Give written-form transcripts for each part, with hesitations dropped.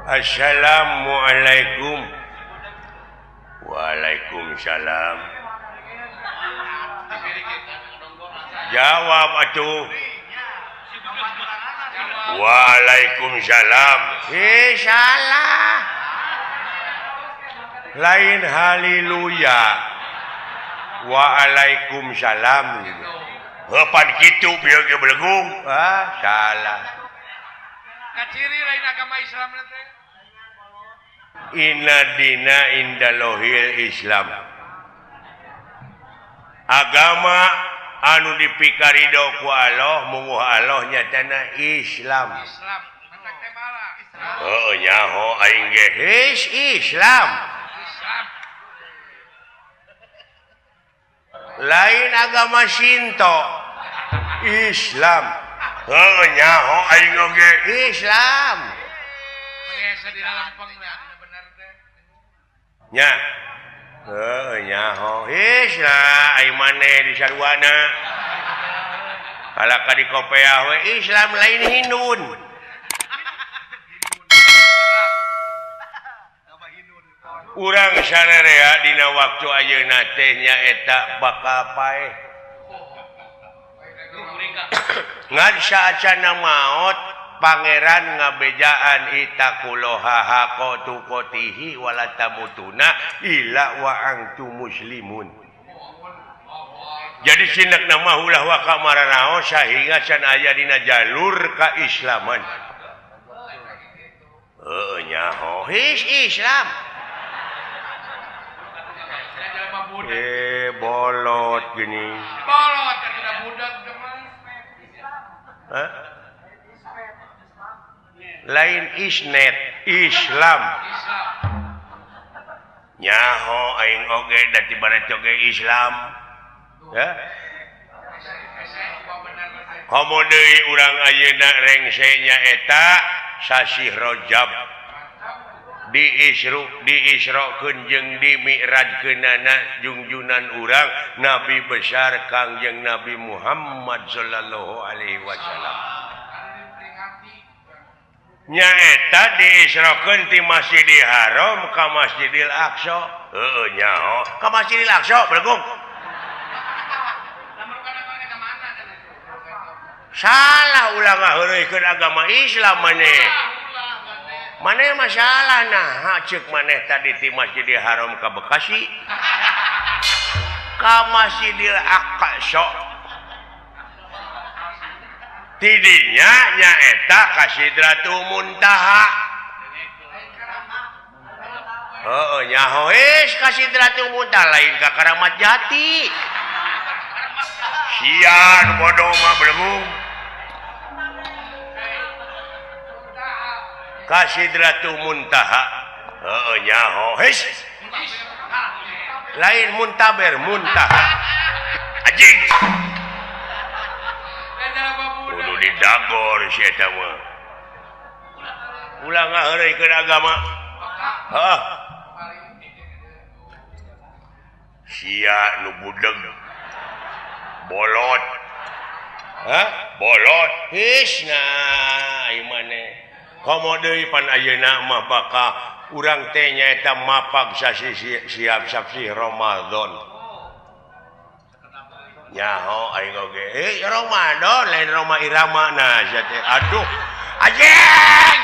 Assalamualaikum. Waalaikumsalam. Jawab atuh. Waalaikumsalam. Salah. Lain haleluya. Waalaikumsalam. Pan kitu bieu ge belegung. Salah. Kaciri lain agama Islam teh. Inna dina indalohil Islam. Agama anu dipikarido ku Allah munguh Allah nyatana Islam. Islam. Mata teh malah. Heuh nyaho aing ge Islam. Islam. Lain agama Shinto. Islam. Heuh nyaho aing ge Islam. Biasa di Lampung bener teh. Nya. Heuh nyaho Islam ai maneh di sarwana. Kalaka di Kopiah we Islam lain Hindun. Urang sararea dina waktu ayeuna teh nyaeta bakal paeh. Ngan saacana maot pangeran ngabejaan itakuloha hakotukotihi walatamutuna illa wa antum muslimun. Jadi sinek nama ulah wa kamaranaos sehingga can aya dina jalur kaislaman. Nyaho Islam. Bolot gini. Bolot tidak budak teman. Hah? Lain isnet Islam. Nyaho aing oge da tibana oge Islam. Ya. Komo deui urang ayeuna rengse nya eta sasi Rajab. Di Isrokeun jeung di Mi'rajkeunana junjunan urang Nabi besar Kangjeng Nabi Muhammad sallallahu alaihi wasallam. Nyaeta diisrokeun ti Masjidil Haram ka Masjidil Aqsa. Heuh nyaho, ka Masjidil Aqsa belegung. Salah ulah ngaheureukeun agama Islam maneh. Maneh masalah nah ceuk maneh tadi ti Masjidil Haram ka Bekasi. Ka Masjidil Aqsa. Tidinya nyaeta ka Sidratul Muntaha. Heuh nyaho ka Sidratul Muntaha lain ka Karamat Jati. Sian bodoh mah belegung. Ka Sidratul Muntaha. Heuh nyaho lain muntaber muntaha. Anjing. Kudu didagor si eta mah. Ulah ngaheureukeun agama. Hah. Sia nu budeg. Bolot. Hah? Bolot. Nah, ieu maneh. Komo deui pan ayeuna mah bakal urang teh nyaeta mapag siap sasi Ramadan. Nyaho aing oge. Ramadan lain Roma Irama nah sia teh. Aduh. Anjing.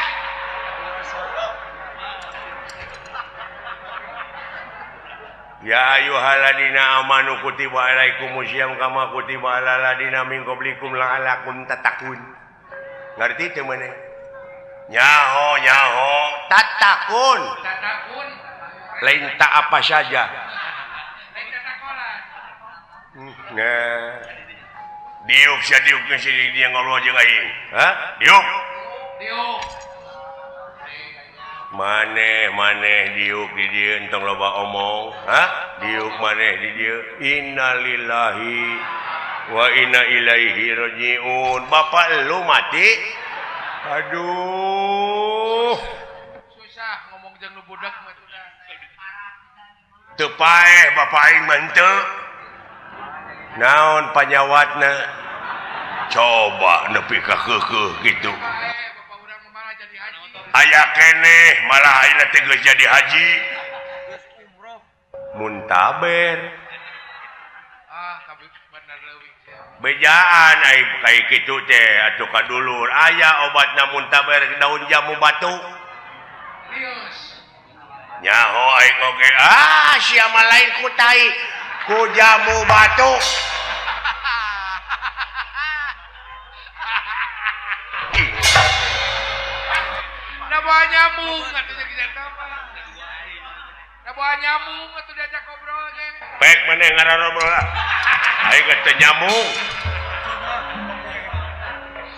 Ya ayyuhalladzina amanu kutiba alaikumusiyam kama kutiba alal ladzina min qablikum la'allakum tattaqun. Ngarti teu maneh? Nyaho tatakun lain tak apa saja. Nah diuk sia diuk ke sini dia ngolo jeung aing. Hah? Diuk maneh diuk di dieu entong loba omong. Hah? Diuk maneh di dieu. Innalillahi wa inna ilaihi rajiun. Bapak lu mati. Aduh. Susah ngomong jeung nu budak mah teu paeh bapak aing mah henteu. Naon panyawatna? coba nepi ka keukeuh gitu bapak urang malah jadi haji. aya keneh malah ayeuna teh geus jadi haji muntaber Kabeh bener leuwih sia. bejaan ai kayak kitu teh atuh kadulur aya obatna muntaber daun jamu batu Rius. nyaho aing oge sia mah lain ku tai ku jamu batu Da bawa nyamung atuh jadi apa? Da bawa nyamung atuh diajak ngobrol ge. pek maneh ngararobrol aing geus teu nyambung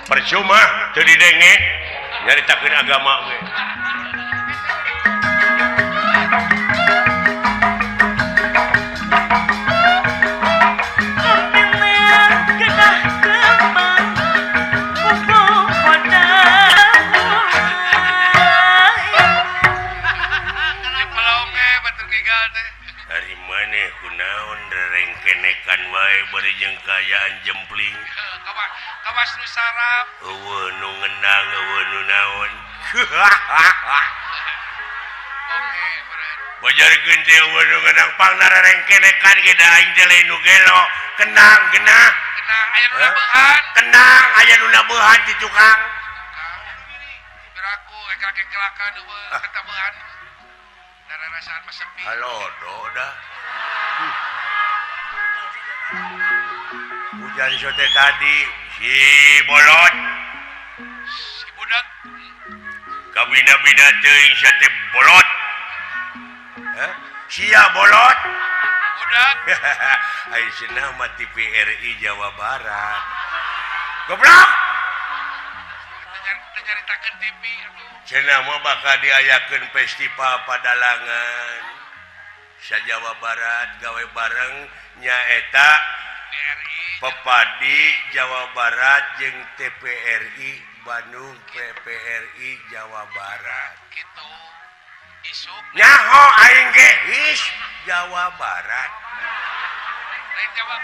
percuma teu didenge nyaritakeun agama we Pelong ge batur gigal teh. dari maneh kunaon rerengkenekan wae bari jeung kaayaan jempling Kawas nu sarap. eueuh nu ngenang eueuh nu naon Oke, beren. bajarkeun teh eueuh nu ngenang pangna rerengkenekan ge da aing teh lain nu gelo kenang genah Kenang aya nu nabehan. kenang aya nu nabehan ti tukang Biraku ekak-ekelakan eueuh katabehan. Dara rasaan mah sepi. halodo dah hujan sote tadi si bolot Si budak kabina-bina teuing sia teh bolot sia bolot budak ai cenah mah TVRI Jawa Barat goblok nyaritakeun TV atuh. cenah mah bakal diayakeun festival padalangan sa Jawa Barat gawe bareng nyaeta DRI Pepadi Jawa Barat jeung TPRI Bandung PPRI Jawa Barat gitu. Isuk nyaho aing ge his Jawa Barat lain jawab.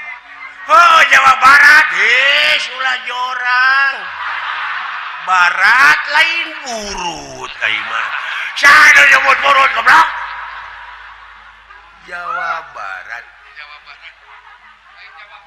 oh Jawa Barat his ulah jorang Barat lain burut aing mah sana nyebut burut goblok Jawa Barat Jawa Barat. Lain jawab.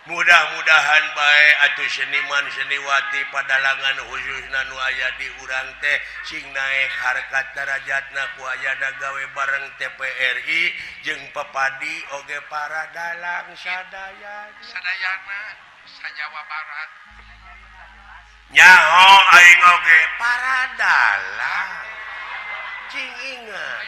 mudah-mudahan bae atuh seniman seniwati padalangan khususna nu aya di urang teh sing naek harkat darajatna ku ayana gawe bareng TPRI jeung Pepadi oge para dalang sadayana Sadayana sa Jawa Barat. nyaho aing oge para dalang cing ingat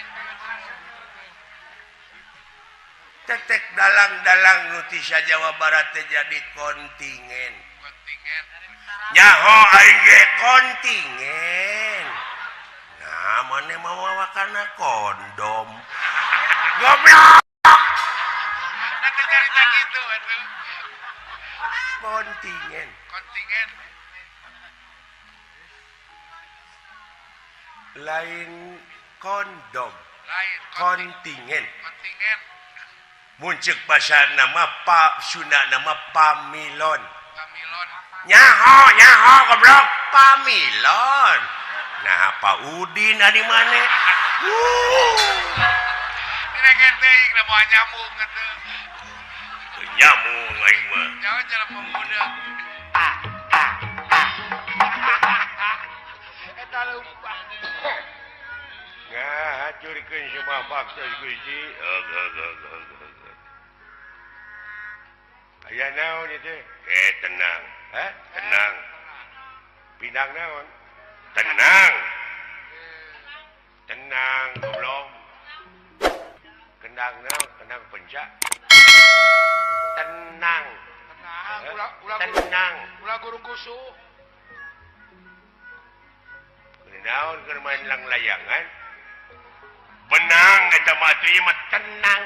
tetek dalang-dalang nu ti sa Jawa Barat teh jadi kontingen Kontingen. nyaho aing ge kontingen nah maneh mawawakana kondom goblok Nah, cerita gitu atuh. kontingen Kontingen. lain kondom Lain kontingen kontingen. muncul bahasa nama Pak Sunda nama pamilon Pamilon. nyaho goblok pamilon nah Pak Udin di mana Direken teuing da moal nyambung atuh. nyamung aing mah Jangan jalan pemuda. Eta lupa. ngacurkeun semua fakta Gusti aya naon ieu tenang tenang pindang naon tenang goblok kendang naon kendang pencak tenang tenang Ulah guru kusu. naon keur main lang layangan benang eta mah teh mah tenang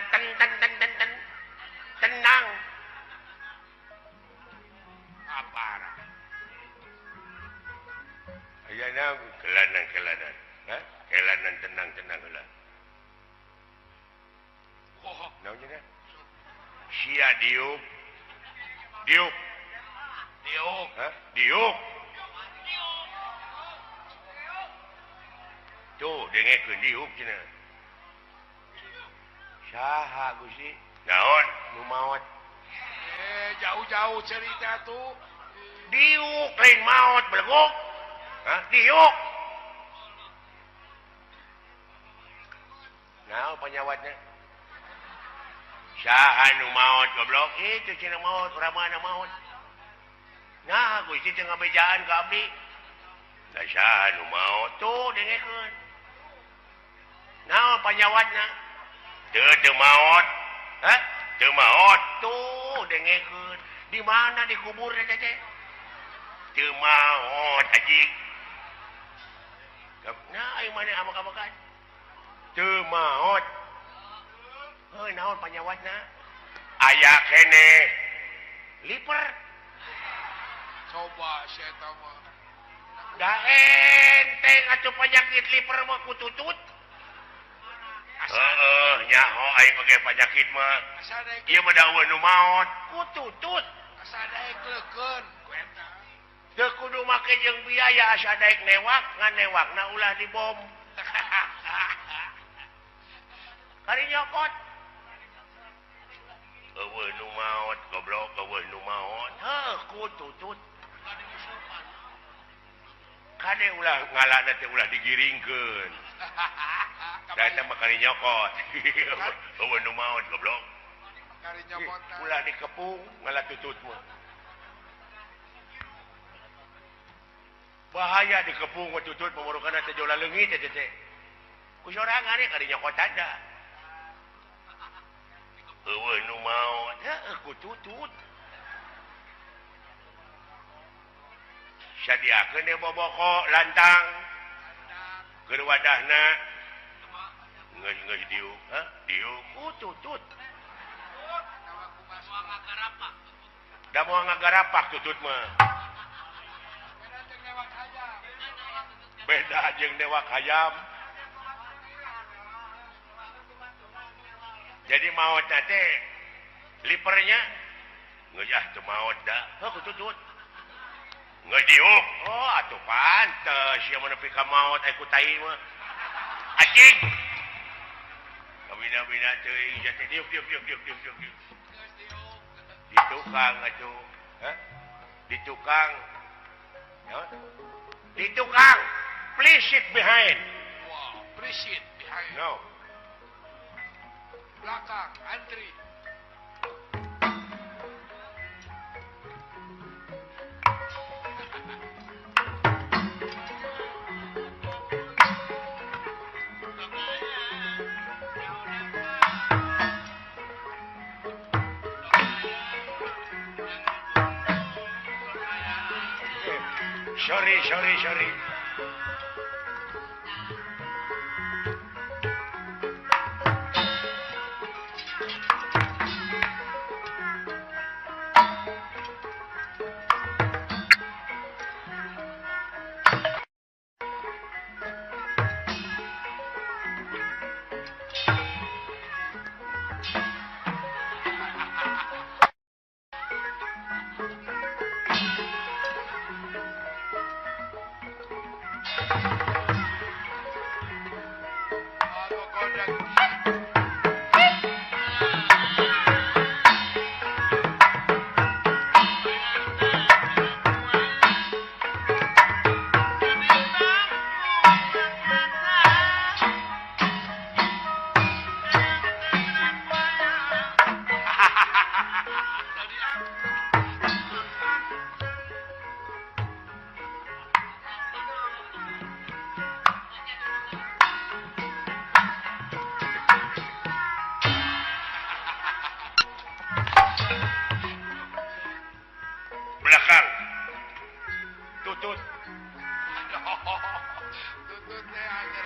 tenang apara aya naon kelanan kelanan tenang heula Oh, naon cenah sia diuk diuk diuk tuh dengekeun diuk cenah saha Gusti naon nu maot jauh-jauh cerita tuh diuk lain maot belegok diuk naon panyawatna saha nu maot goblok itu cenah maot urang mana maot nah Gusti teu ngabejaan ka abdi da saha nu maot tuh dengekeun naon panyawatna teu maot teu maot tuh dengekeun di mana dikubur teh teu maot anjing nah ai mana amak-amakan teu maot heuh naon panyawatna aya kene liper coba saya tahu mah da enteng atuh penyakit liper mah kututut nyaho aing oge penyakit mah ieu mah daun nu maot kututut asa daek leukeun ku eta teu kudu make jeung biaya asa daek newak ngan newakna ulah dibom kari nyokot eueuh nu maot goblok eueuh nu maot heuh kututut kade ulah ngalana teh ulah digiringkeun da eta mah kari nyokot eueuh nu maot goblok kari nyokot ulah dikepung ngalah tutut mah bahaya dikepung ku tutut pamorokana teh jola leungit teh teh ku sorangan kari nyokotan da eueuh nu maot heuh ku tutut sadiakeun deh boboko lantang keur wadahna geus diuk diuk tutut da moal ngagarapak tutut mah beda jeung dewak hayam jadi maotna teh lipernya geus teu maot da heuh ku tutut ngediuk oh atuh pantes sia mah nepi ka maot aya ku tai mah anjing kabina-bina teuing jadi diuk di tukang atuh di tukang di tukang please sit behind wow please sit behind no belakang antri sorry belakang tutut tutut teh aja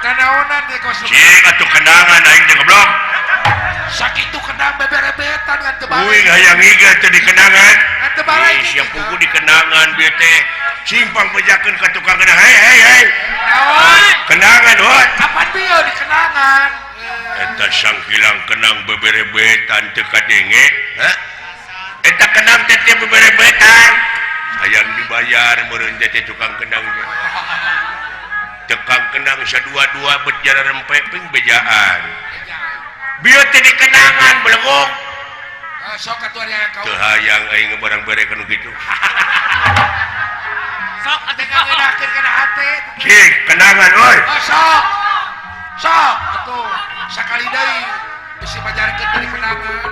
Kanaonan di kos. Cing atuh kenangan aing teh goblok. Sakit tuh kenang beberebetan ngan teu balik. Uing hayang higa teh di kenangan. Ngan teu balik. Siap pugu di kenangan bieu teh. Simpang bejakeun ka tukang kenang. Hei. Naon? Kenangan hot. Kapan bieu di kenangan? Eta sang hilang kenang beberebetan teu kadenge. Hah? Eta kenang teh beberebetan. Hayang dibayar meureun teh tukang kenang teh. Tekang kenang sadua-dua berjalan rempeping bejaan. Bieu teh di kenangan belegok. Sok atuh aya kau. Teu hayang aing ngebarang bere kana kitu. Sok atuh ngeunakeun kana hate. Cing, kenangan oi. Sok. Sok atuh sakali deui bisi pajarkeun dari kenangan.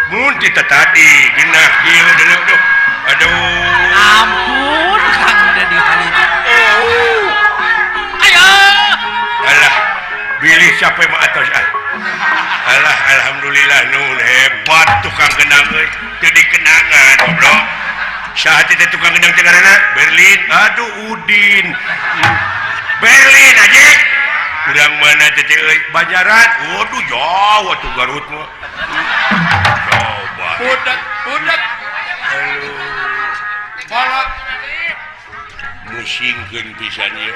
Mun kita tadi genah kieu deuleuh. Aduh. Ampun, Kang Dedi Halid. Ayo. Alah, bilih siapa mah atos ah. Alah, alhamdulillah nun hebat tukang kenang euy. Teu dikenangan goblok. Saha teh tukang kenang teh ngaranna? Berlin. Aduh, Udin. Berlin aja. Urang mana teh euy? Banjaran. Waduh, jauh atuh Garut mah. Coba. Budak. Aduh. Bolot. Musingkeun pisan ieu.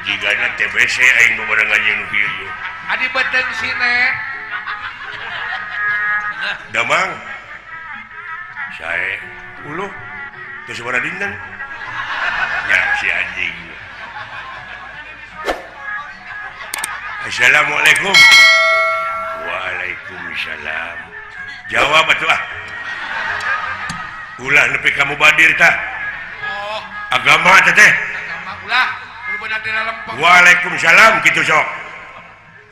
Jigana TBC aing bebarengan jeung nu kieu. Adi beteng sine. Damang. Sae. Uluh. Teu sabaraha dinten. Ya si anjing. Assalamualaikum. Waalaikumsalam. Jawab atuh ah. Ulah nepi kamu badir tah. Oh, Agama teh teh. agama ulah kudu beunang dina lempeng. Waalaikumsalam kitu sok.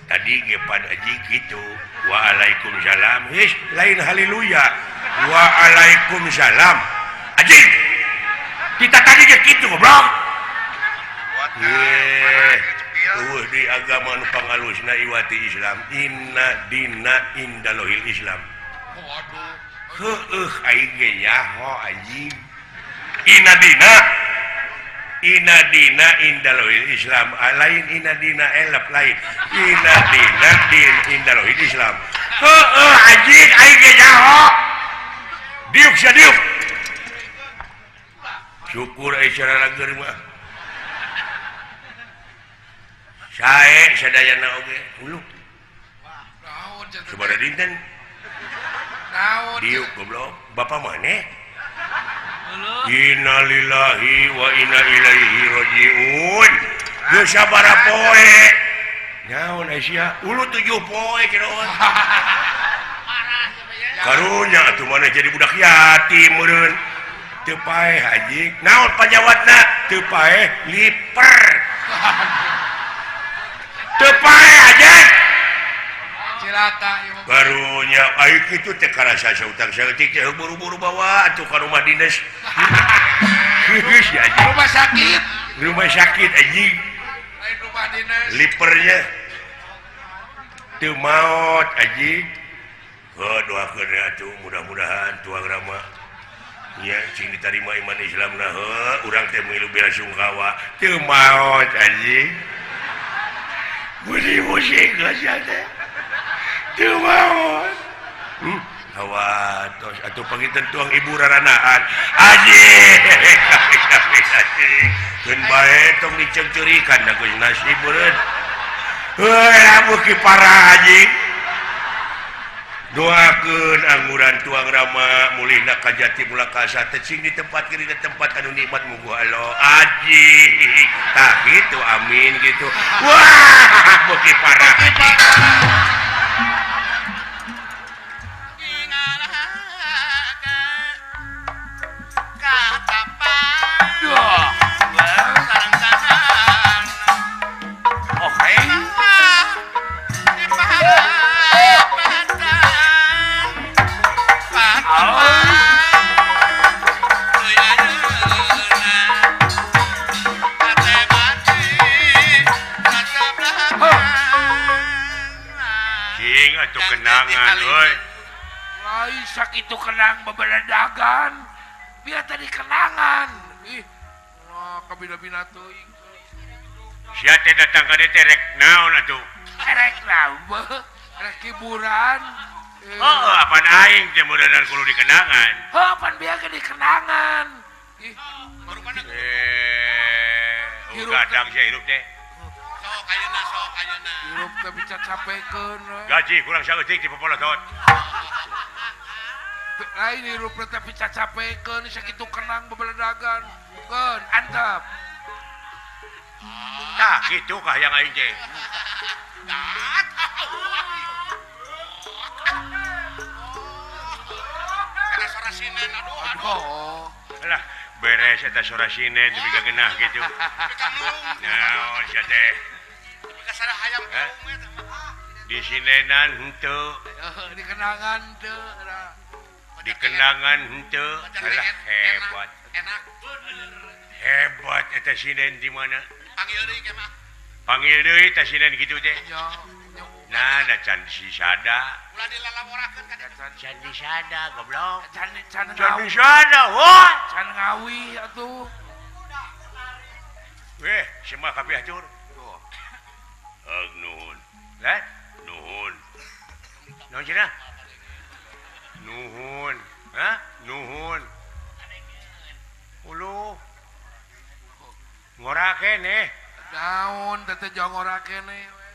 Tadi ge pada aji kitu. Waalaikumsalam. His lain haleluya. Waalaikumsalam. Aji. Kita tadi ge kitu goblok. Di agama nu pangalusna iwati Islam. Inna dina indalohil Islam. Waduh. Heueuh aing ge nyaho anjing. Inna dina indalohil Islam. Lain inna dina elep lain. Inna dina din indalohil Islam. Heueuh anjing aing ge nyaho. Diuk sadiuk. Syukur aya cara lager mah. Sae sadayana oge. Uluh. Naon cenah? Sabaraha dinten? Naon? Diuk goblok. Bapak maneh? Inna lillahi wa inna ilaihi rajiun. Geus sabaraha poe? Naon Aisyah? Ulu 7 poe kiraon. Karunya atuh maneh jadi budak yatim meureun. Teu paeh haji. Naon pajawatna? Teu paeh liper. Teu paeh aja. Cilaka ieu. Karunya aing kitu teh karasa sautang saeutik teh buru-buru bawa atuh ka rumah dinas. Geus ya anjing. Rumah sakit. Rumah sakit anjing. Lain rumah dinas. Lipernya teu maot anjing. Doakeun atuh mudah-mudahan tuang rama nya cing diterima iman Islamna urang teh milu bela sungkawa teu maot anjing. Budi musik gajah teh teu maot. Hawatos atuh panginten tuang ibu raranaan anjing. Keun bae tong dicengceurikan da geus nasib beureun. Heuh lamun ki parah anjing. Doakeun anguran tuang rama mulihna ka jati mula ka sate cing di tempat kiri tempat anu nikmat mugu Allah anjing. Tah gitu amin gitu. Wah, beuki parah. kenangan euy. Lain sakitu kenang babaledagan. Biar tadi kenangan. Ih. Wah, kabina-bina teuing. Sia teh datang ka dieu teh rek naon atuh? Rek nambah. Rek hiburan. Heeh, apaan aing teh mudahan kudu dikenangan. Heuh, pan biar ke dikenangan. Ih, gadang sia hirup teh. Sok ayeuna. hirup tapi cacapekeun. Gaji kurang saeutik ti popolotot. Lain hirup tapi cacapekeun sakitu kenang babaledagan. Keun, antep. Tah kitu kah yang aing teh. Kana suara sinen aduh. Oh. Alah, beres eta sorasine tapi kageunah kitu. Naon sia teh? Ka sada hayam Hah? kaum eta mah. Di sinenan henteu, Di kenangan teu. di kenangan henteu. Alah hebat. Enak. Hebat eta sinen di mana? Panggil deui ke mah. Panggil deui ta sinen kitu teh. Nya. Nah, da can disada. Ulah dilalaworakeun ka dieu. Can disada goblok. Can Can ngawi. disada, wah. Can ngawi atuh. Weh, semua kapi atur. Nuhun. Lah, nuhun. Naon cenah? Nuhun. Hah? Nuhun. Ulu. Ngora keneh. Naon teh jongora kene we.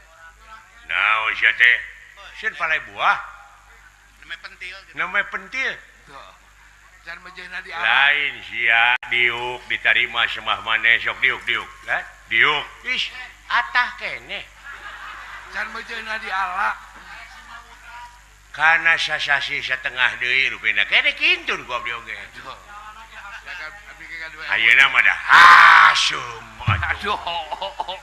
Naon sia teh? Sieun palai buah, Namanya pentil gitu. namanya pentil. Tuh. Can mejeuna di alam. Lain sia diuk ditarima semah maneh sok diuk. Lah, diuk. Ish, atah keneh. Can mejeuna di ala. Kana sasasi satengah deui rupina kene kintun ku abdi oge. Tuh. Ya kan abdi ke kadua. Ayeuna mah dah hasum atuh. Aduh.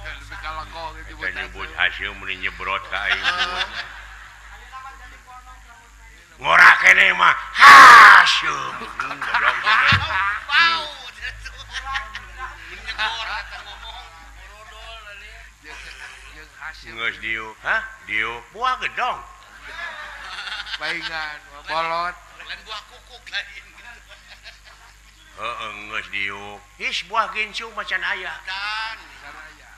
Lebih kalako gitu Kita nyebut hasum mun nyebrot ka aing. Ngora kene mah hasum. Goblok cenah. Bau. Menyegor eta ngomong. Borodol tadi. Jeung hasil Geus diuk. Hah? Diuk buah gedong. baingan bolot. Lain buah kukuk lain. Heeh, geus diuk. Is buah gincu macan aya. Dan Saraya.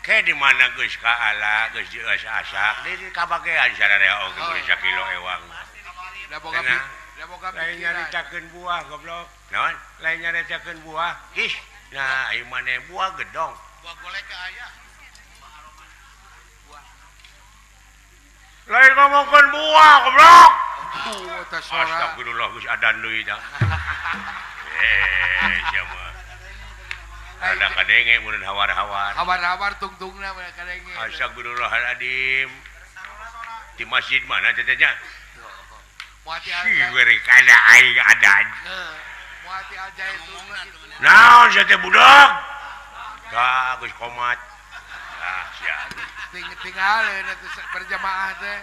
Ke di mana geus ka ala, geus diasak, di kabagean sararea oge beri sakilo ewang. Da boga Tenang. da boga Lain pikiran. nyaritakeun buah goblok. Naon? Lain nyaritakeun buah. Ih, nah ieu maneh buah gedong. buah golek ke aya. Lain ngomongkeun buah goblok. Eta suara. Astagfirullah geus adan deui dah. Sia mah. Ada kadenge mun hawar-hawar. Habar-habar tungtungna we kadenge. Astagfirullahaladzim. Di masjid mana tetenya? Muati Si aja. beri kana aing adan. Muati aja itu. Naon sia teh budak? Ka geus komat. Ah, sia. Tinggal itu berjamaah teh.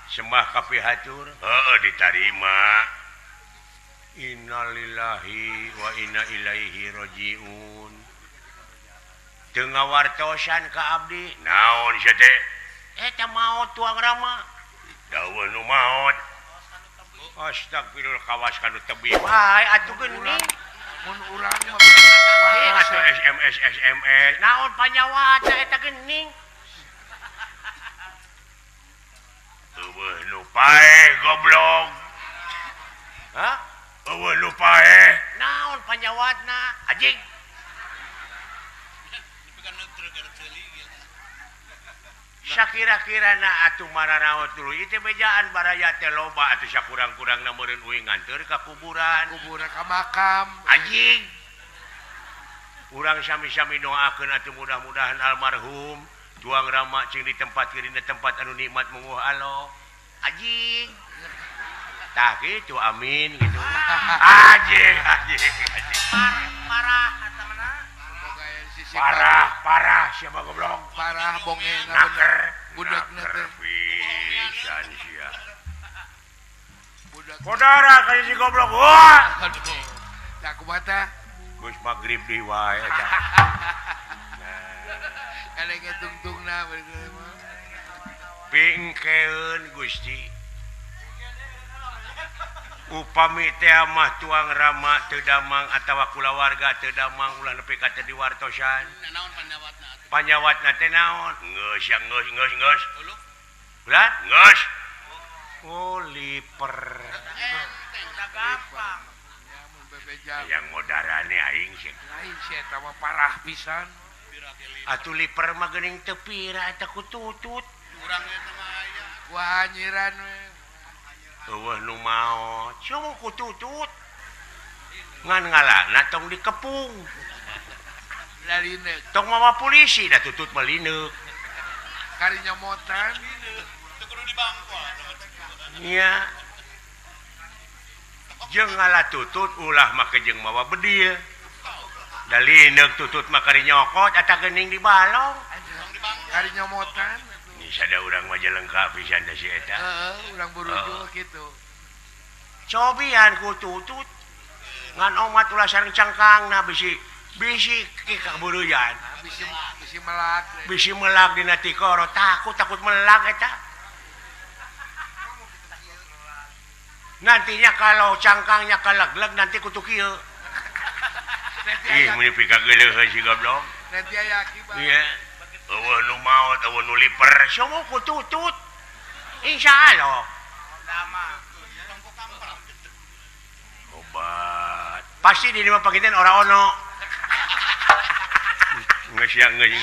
Sembah kapihatur. Heeh, ditarima. Innalillahi wa inna ilaihi rajiun. Teu ngawartosan ka abdi. Naon sia teh? Eta maot tuang rama. Daweuh nu maot. Astagfirullah kawas kanu tebih. Hai atuh geuning. Mun urang mah Atuh SMS. Naon panyawatna eta geuning? Eueuh nu pae goblok. Hah? Eueuh nu pae. Naon panyawatna? Anjing. Bukan neutre gara teuling gitu. Sakira-kirana atuh mararaot tuluy teh bejaan baraya teh loba atuh sakurang-kurangna meureun uing nganteur ka kuburan. kuburan ka makam. Anjing. Urang sami-sami doakeun atuh mudah-mudahan almarhum tuang rama cing di tempat kirina tempat anu nikmat munguh Allah. Anjing. Tah kitu amin gitu. Anjing. Parah eta mah. Semoga ya sisi Parah siapa goblok. parah bongena Naker. budakna teh. Pisan sia. Budak. Saudara kayak si goblok. Wah. Aduh. Da kumaha teh? Geus magrib deui wae eta. Kadenge tungtungna bener mah. bengkeun Gusti upami teh mah tuang rama teu damang atawa kulawarga teu damang ulah nepi ka teu diwartosan naon panjawatna panyawatna teh naon geus ya geus ulu ulah geus oh liper gampang Ya mun bebejang. yang modarane aing sih Lain sih eta mah parah pisan. atuh liper mah geuning teu pira eta ku tutut urang eta mah aya Wah anyiran we. eueuh nu maot cenah ku tutut ngan ngalana tong dikepung Lalineuk. tong mawa polisi dah tutut malineuk Kari nyomotan. teu kudu dibangkol nya jeung ngala tutut ulah make jeung mawa bedil da lineuk tutut mah kari nyokot eta geuning di balong Kari nyomotan. ini sada urang mah lengkap pisan da si eta Urang buruju gitu. cobian ku tutut ngan omat ulah sareng cangkangna bisi ka buruyan Bisi melak. bisi melag dina tikoro takut melag eta nantinya kalau cangkangnya kalaglag nanti kutu kieu ih mun pika geuleuh si goblok Nanti aya akibat. iya eueuh nu maot eueuh nu liper somo ku tutut insyaallah obat pasti di lima pagitan ora ono geus ya geus